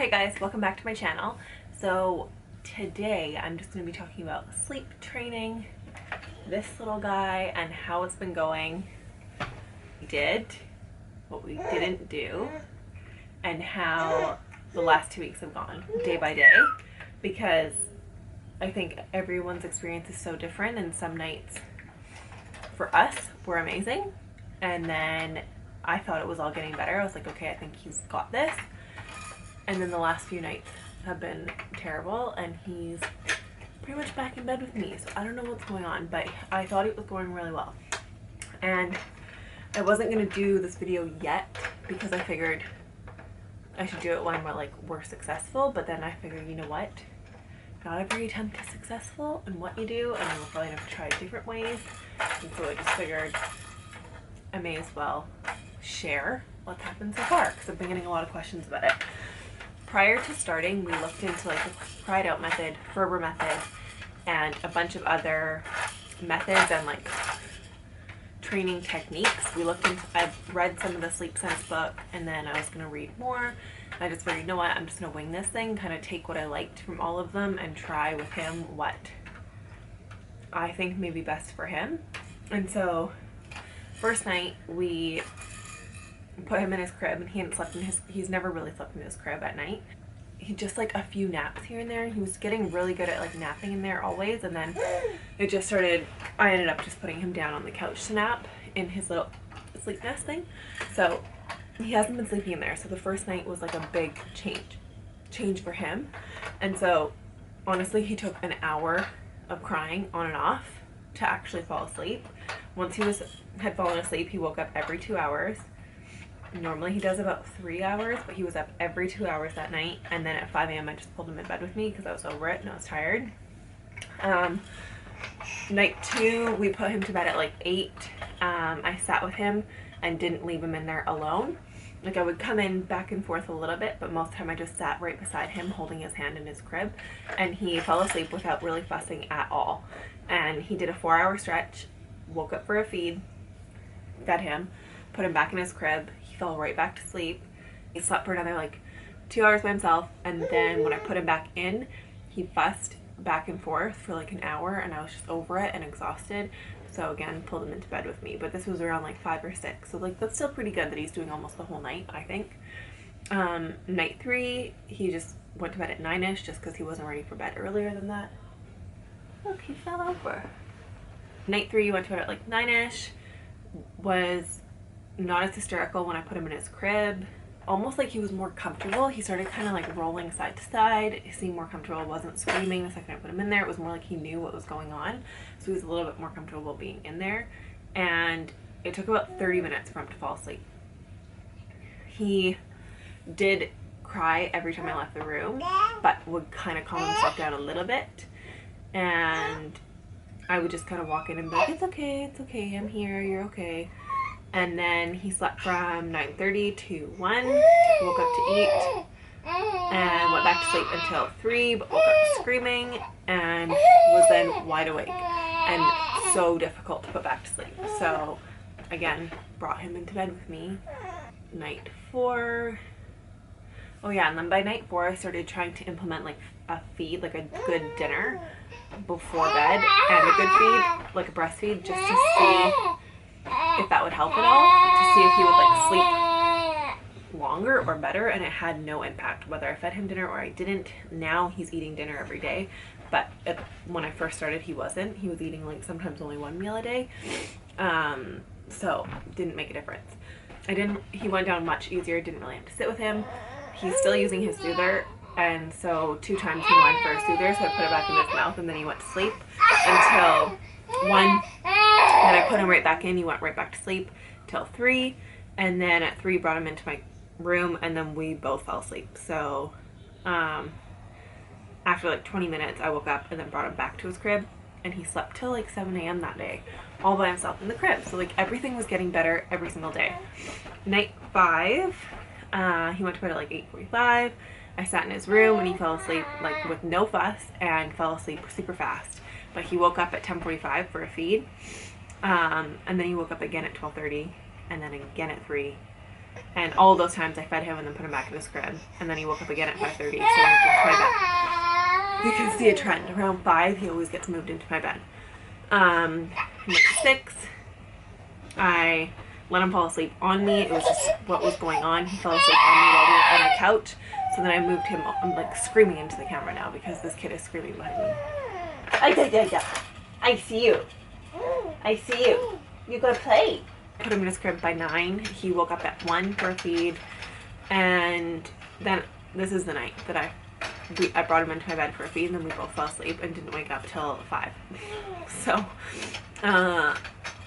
Hey guys, welcome back to my channel. So today I'm just going to be talking about sleep training, this little guy, and how it's been going. We did, what we didn't do, and how the last 2 weeks have gone day by day, because I think everyone's experience is so different, and some nights for us were amazing, and then I thought it was all getting better. I was like, okay, I think he's got this. And then the last few nights have been terrible, and he's pretty much back in bed with me. So I don't know what's going on, but I thought it was going really well. And I wasn't going to do this video yet because I figured I should do it when we're successful. But then I figured, you know what? Not every attempt is successful in what you do, and we'll probably have to try different ways. And so I just figured I may as well share what's happened so far, because I've been getting a lot of questions about it. Prior to starting, we looked into like the Cried Out method, Ferber method, and a bunch of other methods and like training techniques. I read some of the Sleep Sense book, and then I was going to read more. I just figured, you know what, I'm just going to wing this thing, kind of take what I liked from all of them and try with him what I think may be best for him. And so first night we put him in his crib, and he's never really slept in his crib at night. He just like a few naps here and there. He was getting really good at like napping in there always, and then it just started, I ended up just putting him down on the couch to nap in his little sleep nest thing. So he hasn't been sleeping in there. So the first night was like a big change for him. And so honestly, he took an hour of crying on and off to actually fall asleep. Once he had fallen asleep, he woke up every 2 hours. Normally he does about 3 hours, but he was up every 2 hours that night. And then at 5 a.m. I just pulled him in bed with me because I was over it and I was tired. Night 2, we put him to bed at like 8. I sat with him and didn't leave him in there alone. Like, I would come in back and forth a little bit, but most of the time I just sat right beside him holding his hand in his crib, and he fell asleep without really fussing at all. And he did a 4-hour stretch, woke up for a feed, fed him, put him back in his crib. He fell right back to sleep. He slept for another like 2 hours by himself, and then when I put him back in, he fussed back and forth for like an hour, and I was just over it and exhausted. So again, pulled him into bed with me. But this was around like 5 or 6, so like that's still pretty good that he's doing almost the whole night, I think. Night 3, he just went to bed at 9ish just because he wasn't ready for bed earlier than that. Look, he fell over. Night 3, he went to bed at like 9ish. Was not as hysterical when I put him in his crib. Almost like he was more comfortable. He started kind of like rolling side to side. He seemed more comfortable. Wasn't screaming the second I put him in there. It was more like he knew what was going on. So he was a little bit more comfortable being in there. And it took about 30 minutes for him to fall asleep. He did cry every time I left the room, but would kind of calm himself down a little bit. And I would just kind of walk in and be like, it's okay, I'm here, you're okay. And then he slept from 9:30 to 1, woke up to eat, and went back to sleep until 3, but woke up screaming and was then wide awake and so difficult to put back to sleep. So again, brought him into bed with me. Night 4, oh yeah, and then by night 4 I started trying to implement like a feed, like a good dinner before bed, and a good feed, like a breastfeed, just to see if that would help at all, to see if he would like sleep longer or better. And it had no impact whether I fed him dinner or I didn't. Now he's eating dinner every day, but when I first started he wasn't. He was eating like sometimes only 1 meal a day, so didn't make a difference. He went down much easier. Didn't really have to sit with him. He's still using his soother, and so 2 times he went for a soother, so I put it back in his mouth, and then he went to sleep until 1. Then I put him right back in. He went right back to sleep till 3, and then at 3 brought him into my room, and then we both fell asleep. So after like 20 minutes I woke up and then brought him back to his crib, and he slept till like 7 a.m. that day all by himself in the crib. So like everything was getting better every single day. Night 5, he went to bed at like 8:45. I sat in his room and he fell asleep like with no fuss, and fell asleep super fast. But he woke up at 10:45 for a feed, and then he woke up again at 12:30, and then again at 3, And all those times I fed him and then put him back in his crib. And then he woke up again at 5:30, so I moved into my bed. You can see a trend. Around 5, he always gets moved into my bed. Night 6, I let him fall asleep on me. It was just what was going on. He fell asleep on me while we were on the couch. So then I moved him. I'm like screaming into the camera now because this kid is screaming behind me. I see you. I see you. You gotta play. Put him in his crib by 9. He woke up at 1 for a feed. And then this is the night that I brought him into my bed for a feed, and then we both fell asleep and didn't wake up till 5. So, I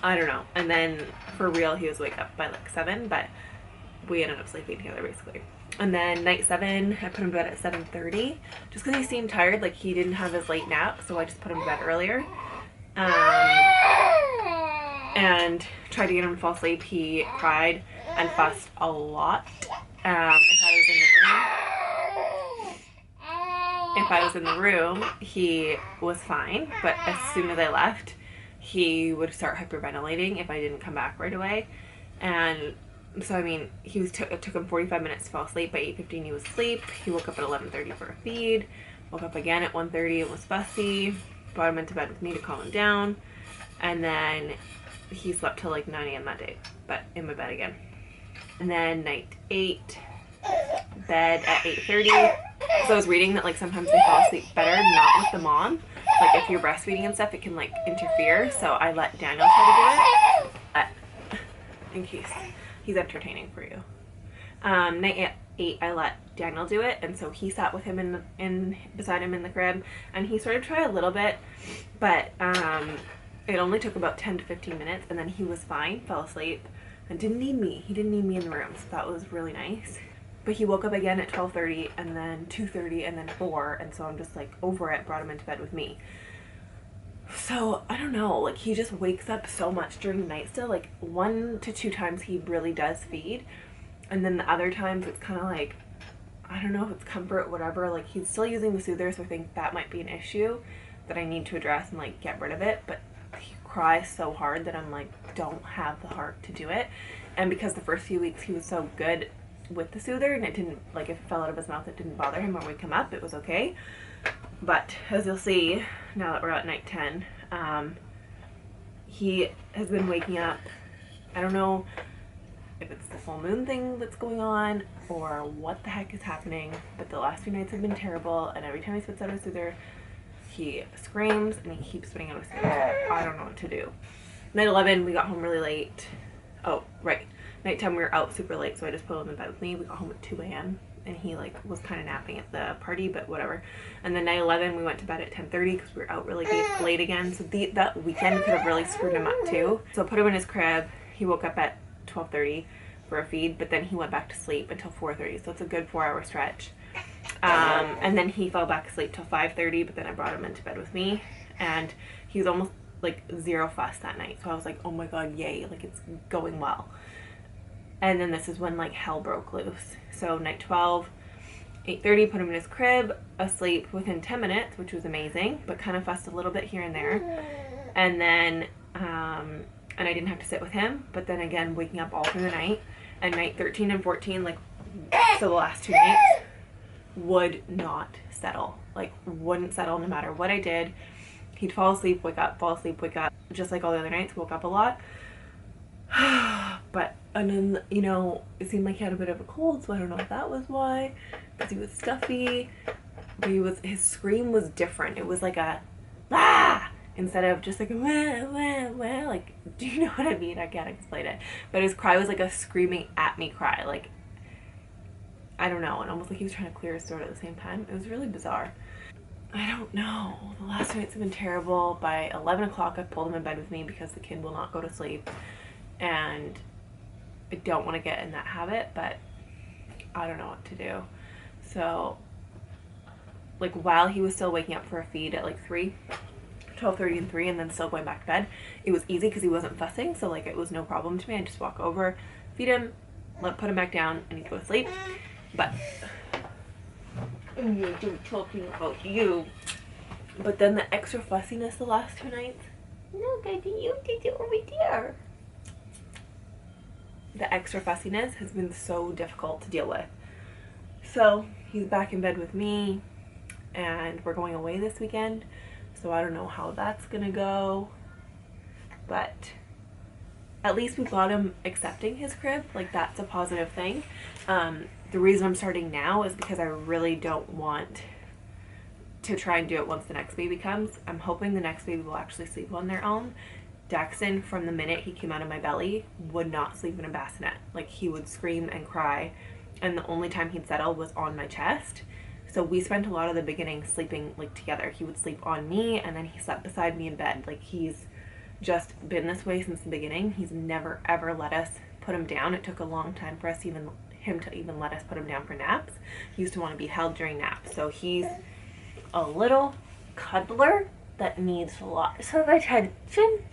don't know. And then for real, he was wake up by like 7, but we ended up sleeping together basically. And then night 7, I put him to bed at 7:30, just because he seemed tired, like he didn't have his late nap, so I just put him to bed earlier. And tried to get him to fall asleep. He cried and fussed a lot. If I was in the room, he was fine, but as soon as I left, he would start hyperventilating if I didn't come back right away. And so, I mean, it took him 45 minutes to fall asleep. By 8:15 he was asleep. He woke up at 11:30 for a feed, woke up again at 1:30 and was fussy, brought him into bed with me to calm him down, and then he slept till like 9 a.m. that day, but in my bed again. And then night 8, bed at 8:30. So I was reading that like sometimes they fall asleep better not with the mom. Like if you're breastfeeding and stuff, it can like interfere. So I let Daniel try to do it. In case he's entertaining for you. Night 8, I let Daniel do it, and so he sat with him beside him in the crib, and he sort of tried a little bit, but it only took about 10 to 15 minutes, and then he was fine, fell asleep, and didn't need me. He didn't need me in the room, so that was really nice. But he woke up again at 12:30, and then 2:30, and then 4, and so I'm just like over it, brought him into bed with me. So I don't know, like he just wakes up so much during the night still. Like 1 to 2 times he really does feed, and then the other times it's kind of like, I don't know if it's comfort, whatever. Like he's still using the soother, so I think that might be an issue that I need to address and like get rid of it. But he cries so hard that I'm like, don't have the heart to do it. And because the first few weeks he was so good with the soother, and it didn't, like if it fell out of his mouth, it didn't bother him or wake him up, it was okay. But as you'll see, now that we're at night 10, he has been waking up. I don't know if it's the full moon thing that's going on or what the heck is happening, but the last few nights have been terrible, and every time he spits out a soother, he screams and he keeps spitting out a soother. I don't know what to do. Night 11, we got home really late. Oh, right. Night 10, we were out super late, so I just put him in bed with me. We got home at 2 a.m. and he like was kind of napping at the party, but whatever. And then night 11, we went to bed at 10:30 because we were out really late again. So that weekend could have really screwed him up too. So I put him in his crib. He woke up at 12:30 for a feed, but then he went back to sleep until 4:30. So it's a good 4-hour stretch. And then he fell back asleep till 5:30, but then I brought him into bed with me, and he was almost like zero fuss that night. So I was like, oh my god, yay, like it's going well. And then this is when like hell broke loose. So night 12, 8:30, put him in his crib, asleep within 10 minutes, which was amazing, but kind of fussed a little bit here and there. And then, and I didn't have to sit with him, but then again, waking up all through the night. And night 13 and 14, like, so the last 2 nights, would not settle. Like, wouldn't settle no matter what I did. He'd fall asleep, wake up, fall asleep, wake up. Just like all the other nights, woke up a lot. But, and then, you know, it seemed like he had a bit of a cold, so I don't know if that was why. Because he was stuffy. But his scream was different. It was like a, ah! Instead of just like a wah, wah, wah. Like, do you know what I mean? I can't explain it. But his cry was like a screaming at me cry. Like, I don't know. And almost like he was trying to clear his throat at the same time. It was really bizarre. I don't know. The last nights have been terrible. By 11 o'clock, I pulled him in bed with me because the kid will not go to sleep. And I don't want to get in that habit, but I don't know what to do. So, like, while he was still waking up for a feed at like 12:30 and 3, and then still going back to bed, it was easy because he wasn't fussing, so like it was no problem to me. I'd just walk over, feed him, put him back down, and he'd go to sleep. But I'm talking about you. But then the extra fussiness the last 2 nights. Look, I think you did it over there. the extra fussiness has been so difficult to deal with. So he's back in bed with me, and we're going away this weekend, so I don't know how that's gonna go, but at least we got him accepting his crib. Like, that's a positive thing. The reason I'm starting now is because I really don't want to try and do it once the next baby comes. I'm hoping the next baby will actually sleep on their own. Daxton, from the minute he came out of my belly, would not sleep in a bassinet. Like, he would scream and cry, and the only time he'd settle was on my chest. So we spent a lot of the beginning sleeping like together. He would sleep on me, and then he slept beside me in bed. Like, he's just been this way since the beginning. He's never ever let us put him down. It took a long time for us him to even let us put him down for naps. He used to want to be held during naps. So he's a little cuddler that needs lots of attention.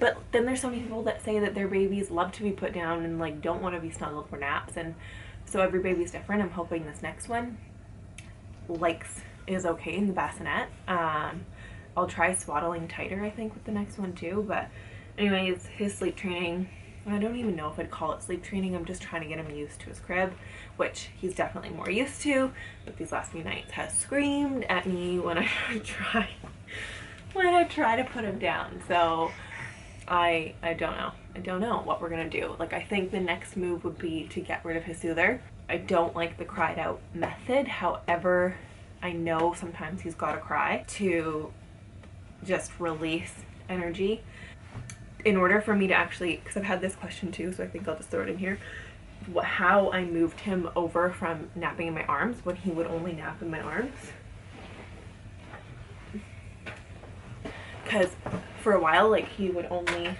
But then there's so many people that say that their babies love to be put down and like don't want to be snuggled for naps, and so every baby's different. I'm hoping this next one is okay in the bassinet. I'll try swaddling tighter, I think, with the next one too. But anyways, his sleep training, I don't even know if I'd call it sleep training. I'm just trying to get him used to his crib, which he's definitely more used to. But these last few nights has screamed at me when I try to put him down. So I don't know. I don't know what we're gonna do. Like, I think the next move would be to get rid of his soother. I don't like the cried out method. However, I know sometimes he's gotta cry to just release energy. In order for me to actually, because I've had this question too, so I think I'll just throw it in here, how I moved him over from napping in my arms when he would only nap in my arms. Because for a while, like, he would only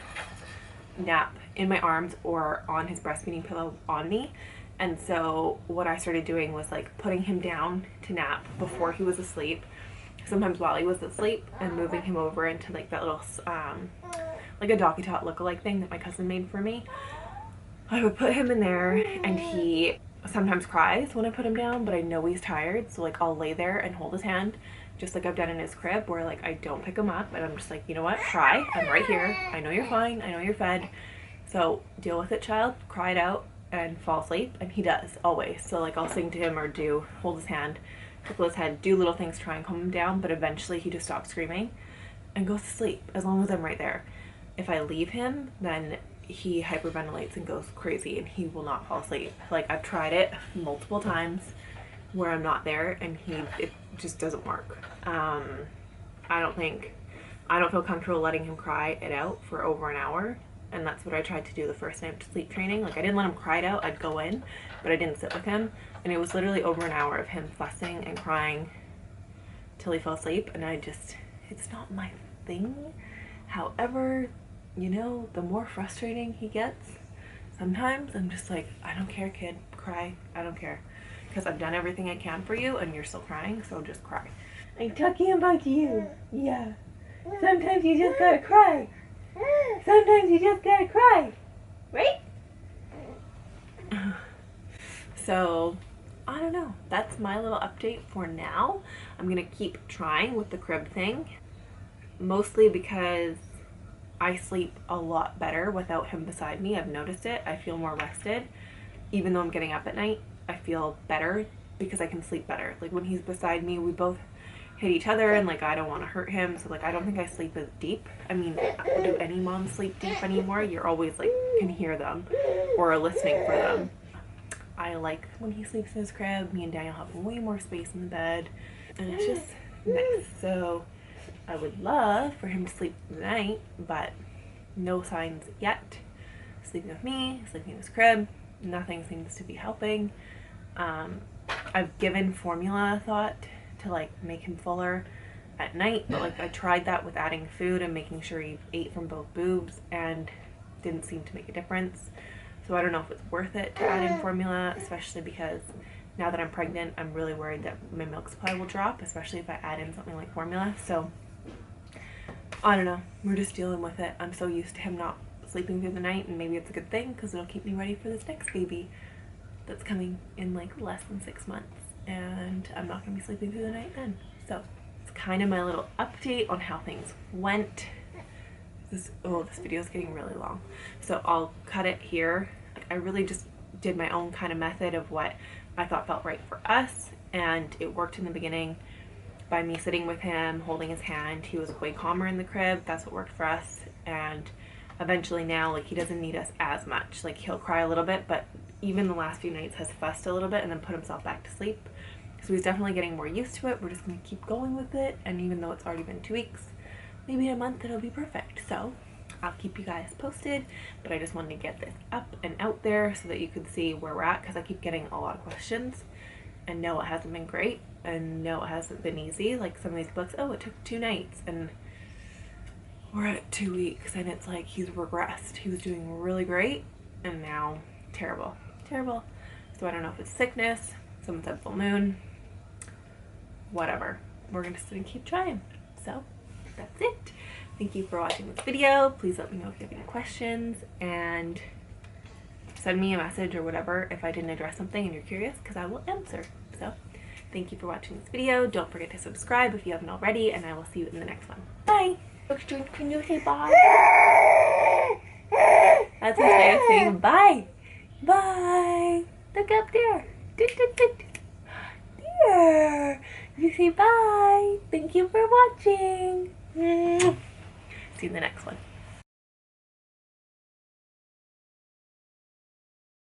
nap in my arms or on his breastfeeding pillow on me. And so what I started doing was like putting him down to nap before he was asleep, sometimes while he was asleep, and moving him over into like that little like a DocuTot lookalike thing that my cousin made for me. I would put him in there, and he sometimes cries when I put him down, but I know he's tired, so like I'll lay there and hold his hand, just like I've done in his crib, where like I don't pick him up, and I'm just like, you know what, cry, I'm right here, I know you're fine, I know you're fed, so deal with it, child, cry it out and fall asleep. And he does, always. So like I'll sing to him or hold his hand, tickle his head, do little things, try and calm him down, but eventually he just stops screaming and goes to sleep as long as I'm right there. If I leave him, then he hyperventilates and goes crazy, and he will not fall asleep. Like, I've tried it multiple times where I'm not there, and it just doesn't work. I don't feel comfortable letting him cry it out for over an hour, and that's what I tried to do the first night of sleep training. Like, I didn't let him cry it out. I'd go in, but I didn't sit with him, and it was literally over an hour of him fussing and crying till he fell asleep, and it's not my thing. However, you know, the more frustrating he gets, sometimes I'm just like, I don't care, kid, cry, I don't care, because I've done everything I can for you and you're still crying, so just cry. I'm talking about you. Yeah, sometimes you just gotta cry. Sometimes you just gotta cry, right? So I don't know, that's my little update for now. I'm gonna keep trying with the crib thing, mostly because I sleep a lot better without him beside me. I've noticed it. I feel more rested. Even though I'm getting up at night, I feel better because I can sleep better. Like, when he's beside me, we both hit each other, and like I don't want to hurt him, so like I don't think I sleep as deep. I mean, do any moms sleep deep anymore? You're always like can hear them or are listening for them. I like when he sleeps in his crib. Me and Daniel have way more space in the bed, and it's just nice. So I would love for him to sleep tonight, but no signs yet. Sleeping with me, sleeping in his crib, nothing seems to be helping. I've given formula a thought to like make him fuller at night, but like I tried that with adding food and making sure he ate from both boobs, and didn't seem to make a difference. So I don't know if it's worth it to add in formula, especially because now that I'm pregnant, I'm really worried that my milk supply will drop, especially if I add in something like formula. So I don't know, we're just dealing with it. I'm so used to him not sleeping through the night, and maybe it's a good thing because it'll keep me ready for this next baby that's coming in like less than 6 months, and I'm not going to be sleeping through the night then. So it's kind of my little update on how things went. this video is getting really long. So I'll cut it here. I really just did my own kind of method of what I thought felt right for us, and it worked in the beginning by me sitting with him, holding his hand. He was way calmer in the crib. That's what worked for us. And eventually now, like, he doesn't need us as much. Like, he'll cry a little bit, but even the last few nights has fussed a little bit and then put himself back to sleep. So he's definitely getting more used to it. We're just going to keep going with it. And even though it's already been 2 weeks, maybe in a month it'll be perfect. So I'll keep you guys posted, but I just wanted to get this up and out there so that you could see where we're at, because I keep getting a lot of questions. And no, it hasn't been great, and no, it hasn't been easy. Like some of these books, oh, it took 2 nights, and we're at 2 weeks, and it's like he's regressed. He was doing really great, and now terrible. So I don't know if it's sickness, someone said full moon, whatever. We're gonna sit and keep trying. So that's it. Thank you for watching this video. Please let me know if you have any questions, and send me a message or whatever if I didn't address something and you're curious, because I will answer. So thank you for watching this video. Don't forget to subscribe if you haven't already, and I will see you in the next one. Bye. Can you say bye? That's his way of saying bye. Bye. Look up there. There. You say bye. Thank you for watching. See you in the next one.